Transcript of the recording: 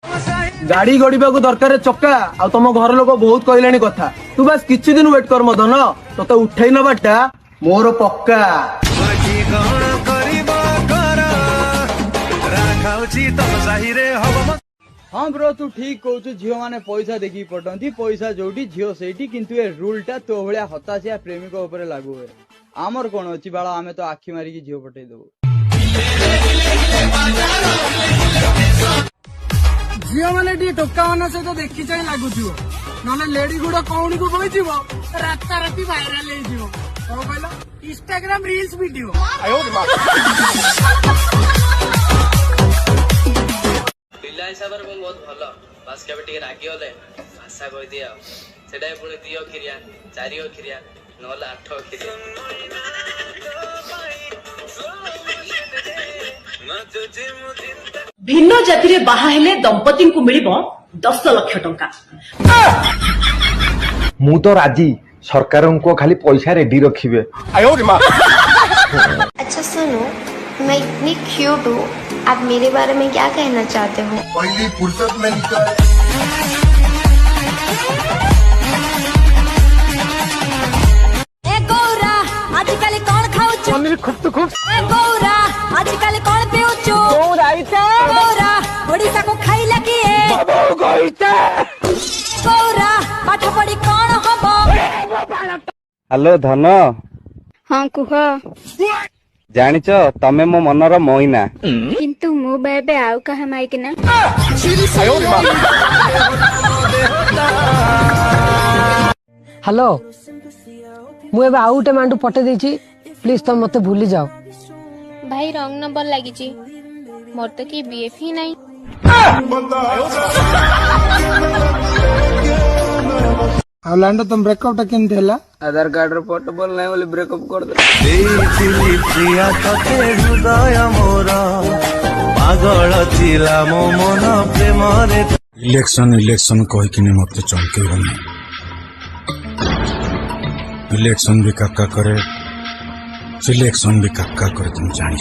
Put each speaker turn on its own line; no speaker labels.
गाड़ी गड़िबा को दरकार चक्का आ तुम घर लोक बहुत कहले कथा तू बस किछि दिन वेट कर मदन तो उठे नबाटा मोर पक्का।
हाँ ब्रो तू ठीक कहू झील मैंने पैसा देखी पटंती पैसा जोटी झील से किंतु ए रूल टा तो भाया हताशिया प्रेमिक उपर लागू हुए आमर कौन अच्छी बाला आम तो आखि मारिकी झील पठे देबू
झील मैंने टोका मान सहित देखी चाह लगुथ ना लेडी गुड़ कौन को बोई राता राति भाइराल हो कहल इंस्टाग्राम रील्स वीडियो
पिला हिसाब से बहुत भल बास के रागी गले भाषा कही दिया से पुणी 2 अखिरिया 4 अखिरिया नहले 8 अखिरिया
भिन्न जाति बाहा हेले दंपति को मिल 10 लाख टंका।
मु तो राजी सरकार को खाली पैसा रेडी रखिए।
अच्छा सुनो मैं इतनी क्यूट हूँ आप मेरे बारे में क्या कहना चाहते हो?
पहली फुर्सत में निकल
गौरा आजकल कौन खाऊचु
पनीर खूब
गौरा आजकल कौन पिऊचु गौरा ओडिशा को खाइला किए गौरा पाठ पढ़ी कौन हबो?
हेलो धन
हाँ कुह
जानिच तमे मो मनर मोइना
किंतु मु बेबे आउ कहा माइकिना
हेलो मु एबे आउ टे मांडू पटे देछि प्लीज तुम मते भूली जाओ।
भाई रंग नंबर लागिची मोर तो की बीएफ ही नहीं।
लैंडो तुम ब्रेकअप टा केमते हला?
आधार कार्ड रो फोटो बोल नहीं बोले ब्रेकअप कर दे।
इलेक्शन कह कि मत चमके इलेक्शन भी काका करे सिलेक्शन भी काका करे तुम जानी